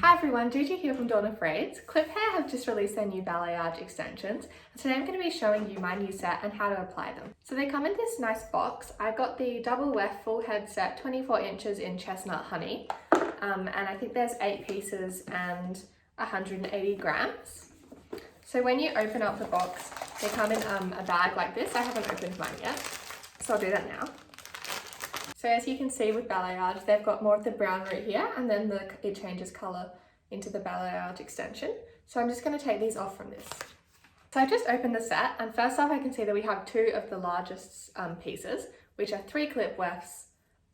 Hi everyone, Gigi here from Dawn of Braids. Cliphair have just released their new Balayage extensions, and today I'm going to be showing you my new set and how to apply them. So they come in this nice box. I got the Double-Weft full head set, 24 inches in Chestnut Honey, and I think there's 8 pieces and 180 grams. So when you open up the box, they come in a bag like this. I haven't opened mine yet, so I'll do that now. So as you can see with Balayage, they've got more of the brown root here, and then it changes colour into the Balayage extension. So I'm just going to take these off from this. So I just opened the set, and first off I can see that we have 2 of the largest pieces, which are 3 clip wefts,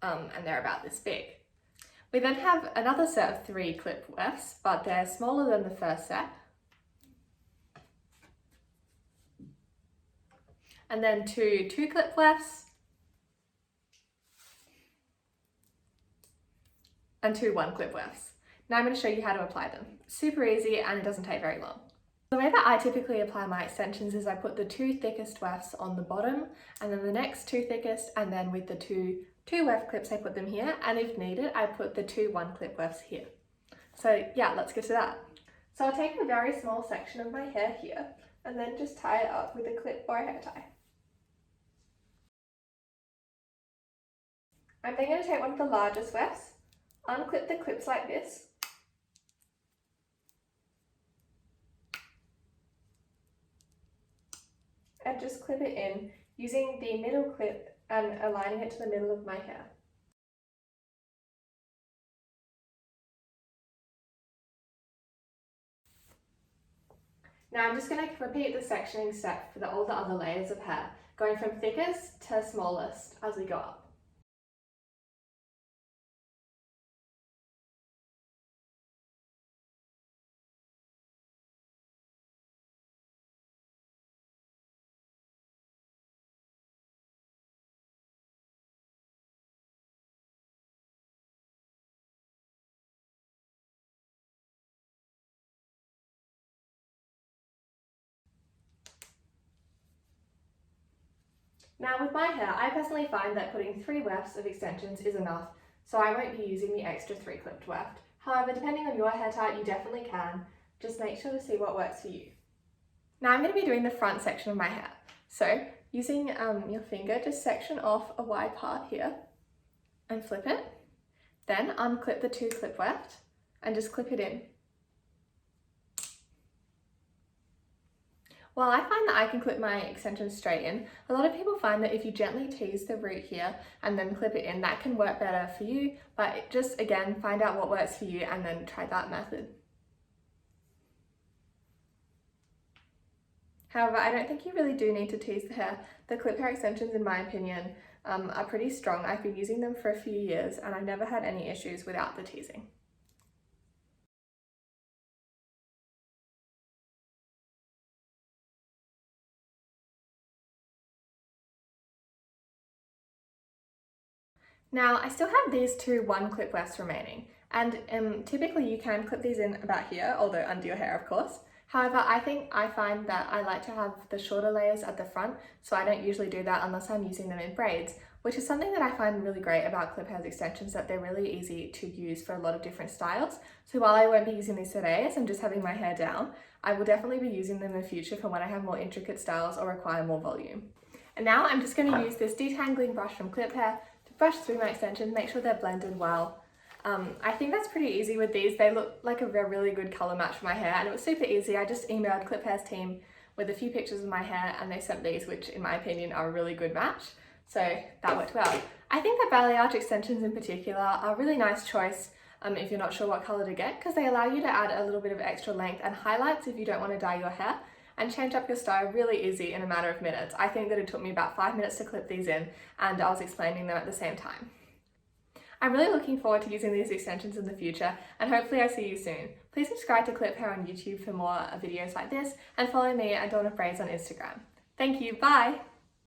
and they're about this big. We then have another set of 3 clip wefts, but they're smaller than the first set. And then 2 clip wefts, and 2 1-clip wefts. Now I'm going to show you how to apply them. Super easy, and it doesn't take very long. The way that I typically apply my extensions is I put the 2 thickest wefts on the bottom, and then the next 2 thickest, and then with the two weft clips I put them here, and if needed I put the 2 1-clip wefts here. So yeah, let's get to that. So I'll take a very small section of my hair here, and then just tie it up with a clip or a hair tie. I'm then going to take one of the largest wefts, unclip the clips like this, and just clip it in using the middle clip and aligning it to the middle of my hair. Now I'm just going to repeat the sectioning step for all the other layers of hair, going from thickest to smallest as we go up. Now with my hair, I personally find that putting 3 wefts of extensions is enough, so I won't be using the extra 3 clipped weft. However, depending on your hair type, you definitely can. Just make sure to see what works for you. Now I'm going to be doing the front section of my hair. So using your finger, just section off a wide part here and flip it. Then unclip the 2 clip weft and just clip it in. While I find that I can clip my extensions straight in, a lot of people find that if you gently tease the root here and then clip it in, that can work better for you, but just again, find out what works for you and then try that method. However, I don't think you really do need to tease the hair. The Cliphair extensions, in my opinion, are pretty strong. I've been using them for a few years and I've never had any issues without the teasing. Now I still have these 2 1-clip wefts remaining, and typically you can clip these in about here, although under your hair of course. However, I find that I like to have the shorter layers at the front, so I don't usually do that unless I'm using them in braids, which is something that I find really great about Cliphair's extensions, that they're really easy to use for a lot of different styles. So while I won't be using these today as I'm just having my hair down, I will definitely be using them in the future for when I have more intricate styles or require more volume. And now I'm just going to use this detangling brush from Cliphair to brush through my extensions, make sure they're blended well. I think that's pretty easy with these. They look like a really good colour match for my hair, and it was super easy. I just emailed Cliphair's team with a few pictures of my hair and they sent these, which in my opinion are a really good match. So that worked well. I think that Balayage extensions in particular are a really nice choice if you're not sure what colour to get, because they allow you to add a little bit of extra length and highlights if you don't want to dye your hair, and change up your style really easy in a matter of minutes. I think that it took me about 5 minutes to clip these in, and I was explaining them at the same time. I'm really looking forward to using these extensions in the future, and hopefully I see you soon. Please subscribe to Cliphair on YouTube for more videos like this, and follow me at Dawn of Braids on Instagram. Thank you, bye!